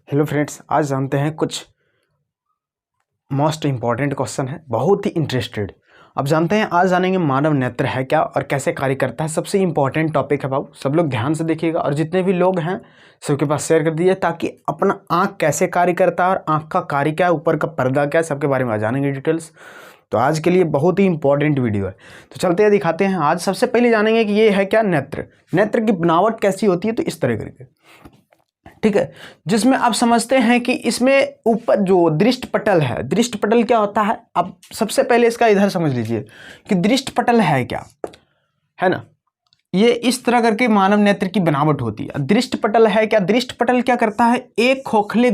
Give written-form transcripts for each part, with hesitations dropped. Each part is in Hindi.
हेलो फ्रेंड्स, आज जानते हैं कुछ मोस्ट इम्पॉर्टेंट क्वेश्चन है, बहुत ही इंटरेस्टेड। अब जानते हैं, आज जानेंगे मानव नेत्र है क्या और कैसे कार्य करता है। सबसे इम्पॉर्टेंट टॉपिक है बाबू, सब लोग ध्यान से देखिएगा और जितने भी लोग हैं सबके पास शेयर कर दीजिए, ताकि अपना आँख कैसे कार्य करता है और आँख का कार्य क्या है, ऊपर का पर्दा क्या है, सबके बारे में जानेंगे डिटेल्स। तो आज के लिए बहुत ही इंपॉर्टेंट वीडियो है, तो चलते हैं दिखाते हैं। आज सबसे पहले जानेंगे कि ये है क्या नेत्र। नेत्र की बनावट कैसी होती है, तो इस तरह करके, ठीक है, जिसमें आप समझते हैं कि इसमें ऊपर जो दृष्ट पटल है, दृष्ट पटल क्या होता है। अब सबसे पहले इसका इधर समझ लीजिए कि दृष्ट पटल है क्या, है ना। ये इस तरह करके मानव नेत्र की बनावट होती है। दृष्ट पटल है क्या, दृष्ट पटल क्या करता है, एक खोखले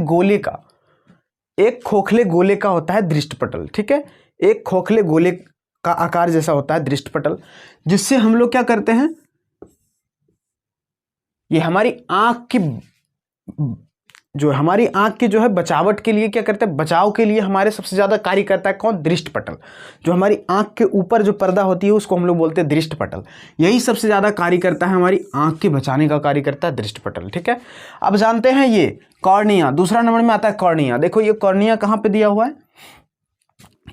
गोले का होता है दृष्ट पटल, ठीक है। एक खोखले गोले का आकार जैसा होता है दृष्ट पटल, जिससे हम लोग क्या करते हैं, ये हमारी आंख की जो है बचावट के लिए क्या करते हैं, बचाव के लिए हमारे सबसे ज्यादा कार्य करता है कौन, दृष्ट पटल। जो हमारी आंख के ऊपर जो पर्दा होती है उसको हम लोग बोलते हैं दृष्ट पटल। यही सबसे ज्यादा कार्य करता है, हमारी आंख के बचाने का कार्य करता है दृष्ट पटल, ठीक है। अब जानते हैं ये कॉर्निया, दूसरा नंबर में आता है कॉर्निया। देखो ये कॉर्निया कहाँ पे दिया हुआ है,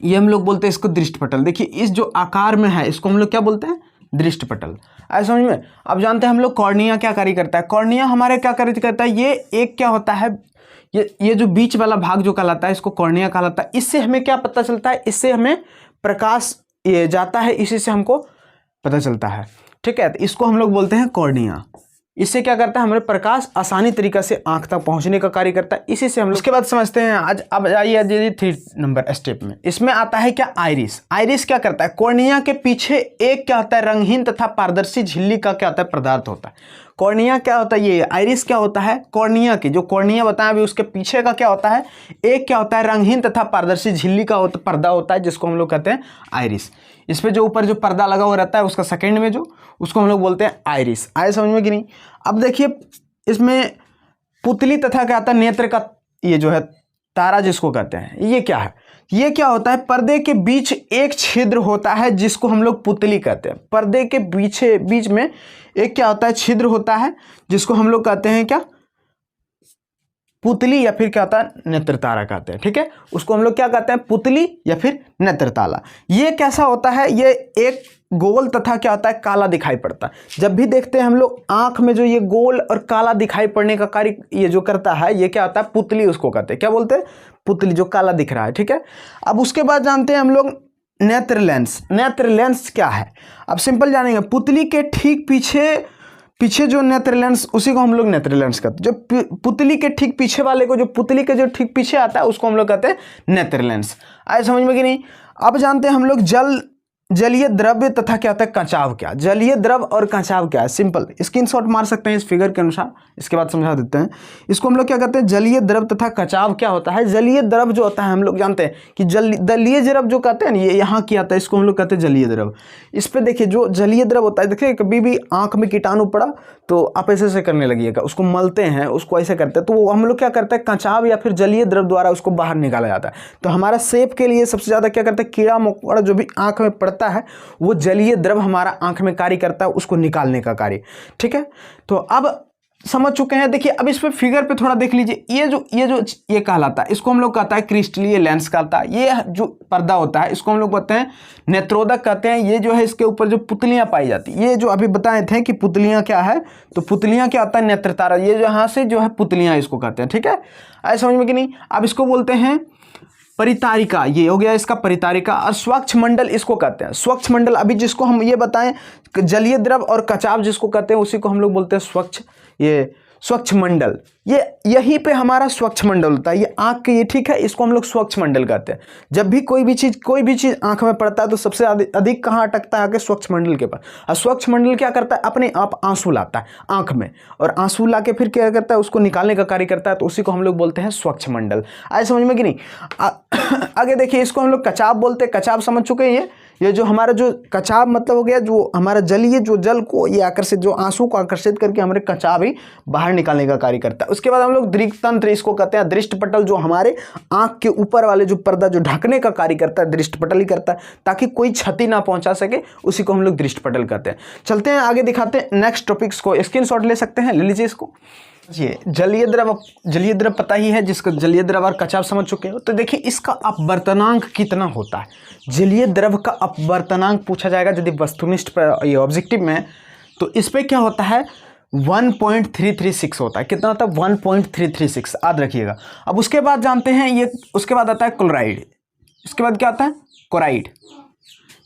ये हम लोग बोलते हैं इसको दृष्ट पटल। देखिए इस जो आकार में है इसको हम लोग क्या बोलते हैं, दृष्ट पटल। ऐसा समझ में। अब जानते हैं हम लोग कॉर्निया क्या कार्य करता है। कॉर्निया हमारे क्या कार्य करता है, ये एक क्या होता है, ये जो बीच वाला भाग जो कहलाता है इसको कॉर्निया कहलाता है। इससे हमें क्या पता चलता है, इससे हमें प्रकाश ये जाता है, इसी से हमको पता चलता है, ठीक है। तो इसको हम लोग बोलते हैं कॉर्निया। इससे क्या करता है, हमारे प्रकाश आसानी तरीका से आंख तक पहुंचने का कार्य करता है, इसी से हम लोग। उसके बाद समझते हैं आज, अब आइए 3 नंबर स्टेप में। इसमें आता है क्या, आइरिस। आइरिस क्या करता है, कॉर्निया के पीछे एक क्या होता है, रंगहीन तथा पारदर्शी झिल्ली का क्या होता है, पदार्थ होता है। कॉर्निया क्या होता है, ये आइरिस क्या होता है, कॉर्निया की जो कॉर्निया बताया अभी उसके पीछे का क्या होता है, एक क्या होता है, रंगहीन तथा पारदर्शी झिल्ली का पर्दा होता है, जिसको हम लोग कहते हैं आइरिस। इस पे जो ऊपर जो पर्दा लगा हुआ रहता है उसका सेकंड में जो, उसको हम लोग बोलते हैं आइरिस। आए समझ में कि नहीं। अब देखिए इसमें पुतली तथा क्या आता है, नेत्र का ये जो है तारा जिसको कहते हैं, ये क्या है, ये क्या होता है, पर्दे के बीच एक छिद्र होता है जिसको हम लोग पुतली कहते हैं। पर्दे के बीच में एक क्या होता है, छिद्र होता है, जिसको हम लोग कहते हैं क्या, पुतली, या फिर क्या होता है, नेत्र तारा कहते हैं, ठीक है। उसको हम लोग क्या कहते हैं, पुतली या फिर नेत्र तारा। ये कैसा होता है, ये एक गोल तथा क्या होता है, काला दिखाई पड़ता है। जब भी देखते हैं हम लोग आंख में जो ये गोल और काला दिखाई पड़ने का कार्य ये जो करता है, ये क्या होता है, पुतली उसको कहते हैं। क्या बोलते हैं, पुतली, जो काला दिख रहा है, ठीक है। अब उसके बाद जानते हैं हम लोग नेत्र लेंस। नेत्र लेंस क्या है, अब सिंपल जानेंगे। पुतली के ठीक पीछे जो नेत्र लेंस, उसी को हम लोग नेत्र लेंस कहते हैं। जो पुतली के ठीक पीछे वाले को, जो पुतली के जो ठीक पीछे आता है उसको हम लोग कहते हैं नेत्र लेंस। आए समझ में कि नहीं। अब जानते हैं हम लोग जलीय द्रव्य तथा क्या होता है, कचाव क्या। जलीय द्रव और कचाव क्या है, सिंपल स्क्रीनशॉट मार सकते हैं इस फिगर के अनुसार, इसके बाद समझा देते हैं। इसको हम लोग क्या कहते हैं, जलीय द्रव तथा कचाव क्या होता है। जलीय द्रव जो होता है, हम लोग जानते हैं कि दलीय द्रव जो कहते हैं ना, ये यहाँ की आता है, इसको हम लोग कहते हैं जलीय द्रव। इस पे देखिए जो जलीय द्रव होता है, देखिए कभी भी आंख में कीटाणु पड़ा तो आप ऐसे करने लगिएगा, उसको मलते हैं, उसको ऐसे करते हैं, तो वो हम लोग क्या करते हैं, कचाव या फिर जलीय द्रव द्वारा उसको बाहर निकाला जाता है। तो हमारा सेफ के लिए सबसे ज्यादा क्या करते हैं, कीड़ा मकोड़ा जो भी आंख में पड़ता है, वो जलीय द्रव हमारा आंख में कार्य करता है, उसको निकालने का कार्य, ठीक है। तो अब समझ चुके हैं। देखिए अब इस पे फिगर पे थोड़ा देख लीजिए, ये कहलाता है, इसको हम लोग कहता है क्रिस्टलीय लेंस कहता है। ये जो पर्दा होता है इसको हम लोग कहते हैं नेत्रोदक कहते हैं। ये जो है इसके ऊपर जो पुतलियां पाई जाती है, ये जो अभी बताए थे कि पुतलियां क्या है, तो पुतलियां क्या होता है, नेत्र तारा। ये जो यहाँ से जो है पुतलियां इसको कहते हैं, ठीक है। ऐसा समझ में कि नहीं। अब इसको बोलते हैं परितारिका, ये हो गया इसका परितारिका। और स्वच्छ मंडल इसको कहते हैं। स्वच्छ मंडल अभी जिसको हम ये बताएं, जलीय द्रव और कचाव जिसको कहते हैं, उसी को हम लोग बोलते हैं स्वच्छ मंडल। ये यहीं पे हमारा स्वच्छ मंडल होता है, ये आंख के, ये ठीक है, इसको हम लोग स्वच्छ मंडल कहते हैं। जब भी कोई भी चीज आंख में पड़ता है तो सबसे अधिक कहाँ अटकता है, आके स्वच्छ मंडल के पास। और स्वच्छ मंडल क्या करता है, अपने आप आंसू लाता है आंख में, और आंसू ला के फिर क्या करता है, उसको निकालने का कार्य करता है, तो उसी को हम लोग बोलते हैं स्वच्छ मंडल। आए समझ में कि नहीं। आगे देखिए, इसको हम लोग कचाव बोलते हैं। कचाव समझ चुके हैं। ये जो हमारा जो कचाव मतलब हो गया, जो हमारा जलीय जो जल को ये आकर्षित, जो आंसू को आकर्षित करके हमारे कचाव ही बाहर निकालने का कार्य करता है। उसके बाद हम लोग दृक्तंत्र इसको कहते हैं। दृष्ट पटल जो हमारे आंख के ऊपर वाले जो पर्दा जो ढकने का कार्य करता है, दृष्ट पटल ही करता है, ताकि कोई क्षति ना पहुंचा सके, उसी को हम लोग दृष्ट पटल कहते हैं। चलते हैं आगे, दिखाते हैं नेक्स्ट टॉपिक्स को। स्क्रीनशॉट ले सकते हैं, ले लीजिए इसको। ये जलीय द्रव पता ही है, जिसका जलीय द्रव और कच्चा आप समझ चुके हो। तो देखिए इसका अपवर्तनांक कितना होता है। जलीय द्रव का अपवर्तनांक पूछा जाएगा यदि वस्तुनिष्ठ पर ये ऑब्जेक्टिव में, तो इस पे क्या होता है 1.336 होता है। कितना होता है 1.336, याद रखिएगा। अब उसके बाद जानते हैं ये, उसके बाद आता है क्लोराइड। इसके बाद क्या आता है क्लोराइड,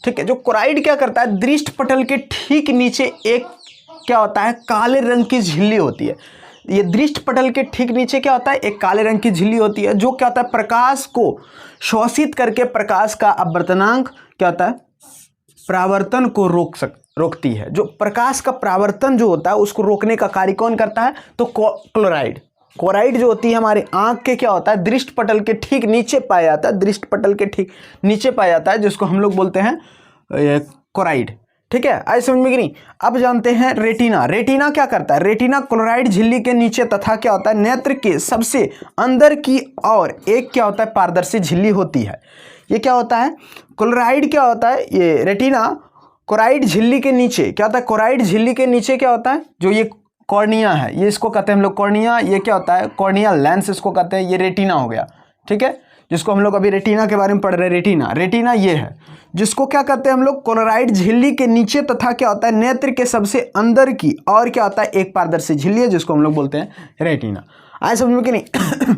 ठीक है। जो क्लोराइड क्या करता है, दृष्ट पटल के ठीक नीचे एक क्या होता है काले रंग की झिल्ली होती है। ये दृष्ट पटल के ठीक नीचे क्या होता है एक काले रंग की झिल्ली होती है, जो क्या होता है प्रकाश को शोषित करके प्रकाश का अपवर्तनांक क्या होता है परावर्तन को रोकती है। जो प्रकाश का परावर्तन जो होता है उसको रोकने का कार्य कौन करता है, तो क्लोराइड जो होती है हमारे आंख के क्या होता है दृष्ट पटल के ठीक नीचे पाया जाता है, दृष्ट पटल के ठीक नीचे पाया जाता है, जिसको हम लोग बोलते हैं क्लोराइड, ठीक है। आइए समझ में कि नहीं। अब जानते हैं रेटिना क्या करता है। रेटिना क्लोराइड झिल्ली के नीचे तथा क्या होता है नेत्र के सबसे अंदर की ओर एक क्या होता है पारदर्शी झिल्ली होती है। ये क्या होता है क्लोराइड क्या होता है, ये रेटिना क्लोराइड झिल्ली के नीचे क्या होता है, क्लोराइड झिल्ली के नीचे क्या होता है जो ये कॉर्निया है, ये इसको कहते हैं हम लोग कॉर्निया। ये क्या होता है कॉर्नियल लेंस इसको कहते हैं। ये रेटिना हो गया, ठीक है, जिसको हम लोग अभी रेटिना के बारे में पढ़ रहे हैं। रेटिना ये है जिसको क्या कहते हैं हम लोग क्लोराइड झिल्ली के नीचे तथा क्या होता है नेत्र के सबसे अंदर की और क्या होता है एक पारदर्शी झिल्ली है, जिसको हम लोग बोलते हैं रेटिना। आए समझ में कि नहीं।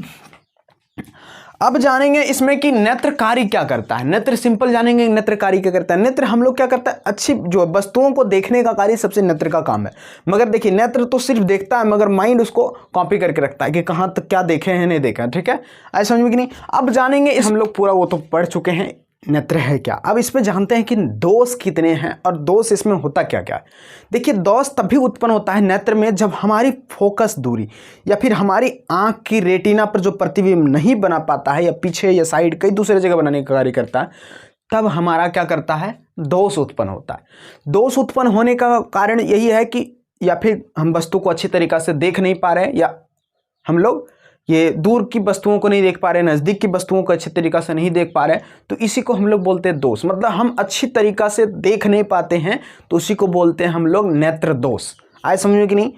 अब जानेंगे इसमें कि नेत्र कार्य क्या करता है। नेत्र सिंपल जानेंगे नेत्र कार्य क्या करता है। नेत्र हम लोग क्या करता है अच्छी जो वस्तुओं को देखने का कार्य सबसे नेत्र का काम है। मगर देखिए नेत्र तो सिर्फ देखता है, मगर माइंड उसको कॉपी करके रखता है कि कहाँ तक क्या देखे हैं नहीं देखा, ठीक है। ऐसा समझ में कि नहीं। अब जानेंगे हम लोग पूरा वो तो पढ़ चुके हैं नेत्र है क्या। अब इसमें जानते हैं कि दोष कितने हैं और दोष इसमें होता क्या क्या है। देखिए दोष तभी उत्पन्न होता है नेत्र में जब हमारी फोकस दूरी या फिर हमारी आंख की रेटिना पर जो प्रतिबिंब नहीं बना पाता है या पीछे या साइड कई दूसरे जगह बनाने का कार्य करता है, तब हमारा क्या करता है दोष उत्पन्न होता है। दोष उत्पन्न होने का कारण यही है कि या फिर हम वस्तु को अच्छी तरीक़ा से देख नहीं पा रहे हैं, या हम लोग ये दूर की वस्तुओं को नहीं देख पा रहे, नज़दीक की वस्तुओं को अच्छी तरीक़ा से नहीं देख पा रहे, तो इसी को हम लोग बोलते हैं दोष। मतलब हम अच्छी तरीक़ा से देख नहीं पाते हैं तो उसी को बोलते हैं हम लोग नेत्र दोष। आए समझ में कि नहीं,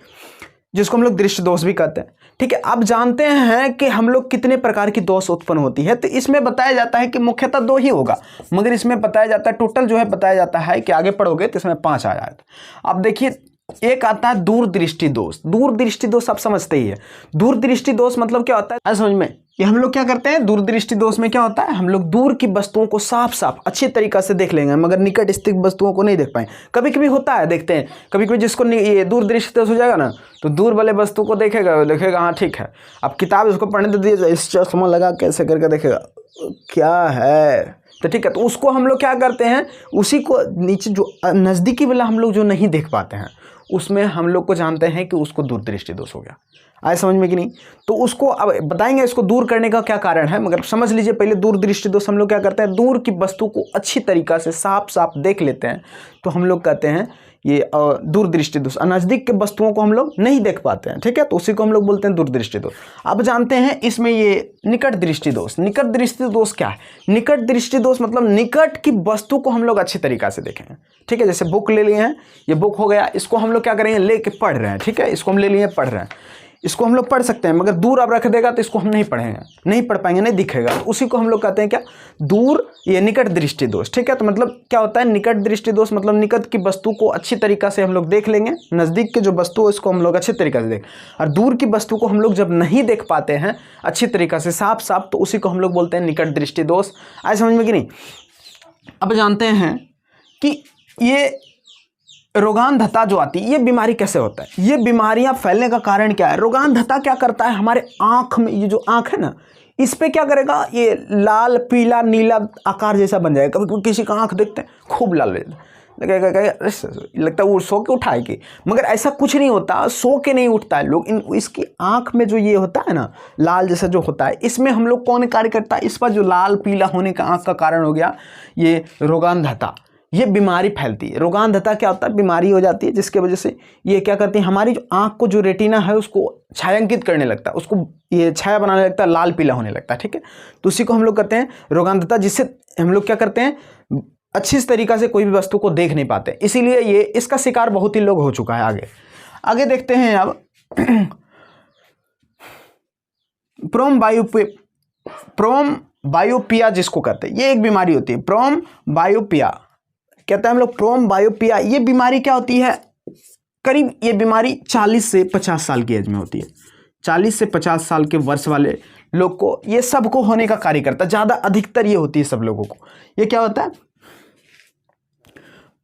जिसको हम लोग दृष्टि दोष भी कहते हैं, ठीक है। अब जानते हैं कि हम लोग कितने प्रकार की दोष उत्पन्न होती है। तो इसमें बताया जाता है कि मुख्यतः 2 ही होगा, मगर इसमें बताया जाता है टोटल जो है बताया जाता है कि आगे पढ़ोगे तो इसमें 5 आ जाएगा। अब देखिए एक आता है दूरदृष्टि दोष। दूरदृष्टि दोष आप समझते ही है। दूरदृष्टि दोष मतलब क्या होता है समझ में, ये हम लोग क्या करते हैं दूरदृष्टि दोष में क्या होता है हम लोग दूर की वस्तुओं को साफ साफ अच्छी तरीक़ा से देख लेंगे, मगर निकट स्थित वस्तुओं को नहीं देख पाएंगे। कभी कभी होता है देखते हैं, कभी कभी जिसको ये दूरदृष्टि दोष हो जाएगा ना, तो दूर वाले वस्तु को देखेगा हाँ ठीक है, अब किताब उसको पढ़ने तो दिए इस चश्मा लगा कैसे करके देखेगा क्या है, तो ठीक है। तो उसको हम लोग क्या करते हैं उसी को नीचे जो नज़दीकी वाला हम लोग जो नहीं देख पाते हैं उसमें हम लोग को जानते हैं कि उसको दूरदृष्टि दोष हो गया। आए समझ में कि नहीं। तो उसको अब बताएंगे इसको दूर करने का क्या कारण है, मगर समझ लीजिए पहले दूरदृष्टि दोष हम लोग क्या करते हैं दूर की वस्तु को अच्छी तरीक़ा से साफ साफ देख लेते हैं, तो हम लोग कहते हैं ये दूरदृष्टि दोष। नज़दीक के वस्तुओं को हम लोग नहीं देख पाते हैं, ठीक है, तो उसी को हम लोग बोलते हैं दूरदृष्टि दोष। अब जानते हैं इसमें ये निकट दृष्टि दोष। निकट दृष्टि दोष क्या है, निकट दृष्टि दोष मतलब निकट की वस्तु को हम लोग अच्छी तरीक़ा से देखें, ठीक है। जैसे बुक ले लिए हैं, ये बुक हो गया, इसको हम लोग क्या करेंगे लेके पढ़ रहे हैं, ठीक है, इसको हम ले लिए पढ़ रहे हैं, इसको हम लोग पढ़ सकते हैं, मगर दूर आप रख देगा तो इसको हम नहीं पढ़ेंगे, नहीं पढ़ पाएंगे, नहीं दिखेगा, तो उसी को हम लोग कहते हैं क्या दूर ये निकट दृष्टि दोष, ठीक है। तो मतलब क्या होता है निकट दृष्टि दोष मतलब निकट की वस्तु को अच्छी तरीक़ा से हम लोग देख लेंगे, नज़दीक के जो वस्तु है इसको हम लोग अच्छी तरीक़ा से देख, और दूर की वस्तु को हम लोग जब नहीं देख पाते हैं अच्छी तरीक़ा से साफ साफ, तो उसी को हम लोग बोलते हैं निकट दृष्टि दोष। आए समझ में कि नहीं। अब जानते हैं कि ये रोगांधता जो आती है ये बीमारी कैसे होता है, ये बीमारियां फैलने का कारण क्या है। रोगांधता क्या करता है हमारे आँख में, ये जो आँख है ना इस पे क्या करेगा ये लाल पीला नीला आकार जैसा बन जाएगा। कभी किसी का आँख देखते हैं खूब लाल लगता है वो सो के उठाएगी, मगर ऐसा कुछ नहीं होता, सो के नहीं उठता है लोग। इसकी आँख में जो ये होता है ना लाल जैसा जो होता है, इसमें हम लोग कौन कार्य करता है, इस पर जो लाल पीला होने का आँख का कारण हो गया ये रोगांधता, ये बीमारी फैलती है। रोगांधता क्या होता है बीमारी हो जाती है, जिसके वजह से ये क्या करती है हमारी जो आँख को जो रेटिना है उसको छायांकित करने लगता है, उसको ये छाया बनाने लगता है, लाल पीला होने लगता है, ठीक है। तो उसी को हम लोग कहते हैं रोगांधता, जिससे हम लोग क्या करते हैं अच्छी तरीक़ा से कोई भी वस्तु को देख नहीं पाते, इसीलिए ये इसका शिकार बहुत ही लोग हो चुका है। आगे देखते हैं अब प्रोमबायोपिया जिसको कहते हैं, ये एक बीमारी होती है, प्रोमबायोपिया कहते हैं हम लोग। प्रोमबायोपिया ये बीमारी क्या होती है, करीब ये बीमारी 40 से 50 साल की एज में होती है। 40 से 50 साल के वर्ष वाले लोग को, ये सबको होने का कार्य करता है, ज़्यादा अधिकतर ये होती है सब लोगों को। ये क्या होता है,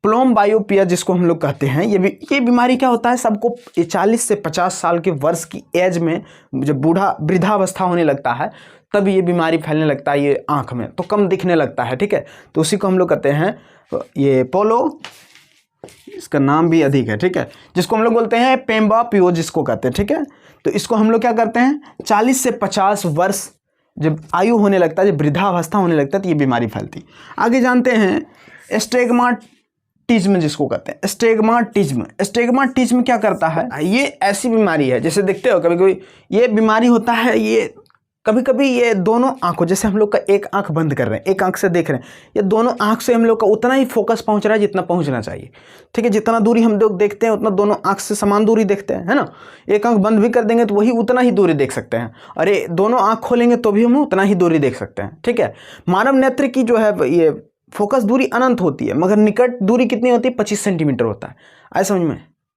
प्रोमबायोपिया जिसको हम लोग कहते हैं। ये बीमारी क्या होता है, सबको 40 से 50 साल के वर्ष की एज में जब वृद्धावस्था होने लगता है तब ये बीमारी फैलने लगता है, ये आँख में तो कम दिखने लगता है, ठीक है। तो उसी को हम लोग कहते हैं ये पोलो, इसका नाम भी अधिक है, ठीक है, जिसको हम लोग बोलते हैं पेम्बापियो जिसको कहते हैं, ठीक है। तो इसको हम लोग क्या करते हैं, 40 से 50 वर्ष जब आयु होने लगता है, जब वृद्धावस्था होने लगता है तो ये बीमारी फैलती है। आगे जानते हैं एस्टिग्माटिज्म जिसको कहते हैं, एस्टिग्माटिज्म क्या करता है, ये ऐसी बीमारी है, जैसे देखते हो कभी कभी ये बीमारी होता है, ये कभी कभी ये दोनों आंखों, जैसे हम लोग का एक आंख बंद कर रहे हैं, एक आंख से देख रहे हैं, ये दोनों आंख से हम लोग का उतना ही फोकस पहुंच रहा है जितना पहुंचना चाहिए, ठीक है। जितना दूरी हम लोग देखते हैं उतना दोनों आंख से समान दूरी देखते हैं, है ना। एक आंख बंद भी कर देंगे तो वही उतना ही दूरी देख सकते हैं, अरे दोनों आंख खोलेंगे तो भी हम उतना ही दूरी देख सकते हैं, ठीक है। मानव नेत्र की जो है ये फोकस दूरी अनंत होती है, मगर निकट दूरी कितनी होती है, 25 सेंटीमीटर होता है, आए समझ में।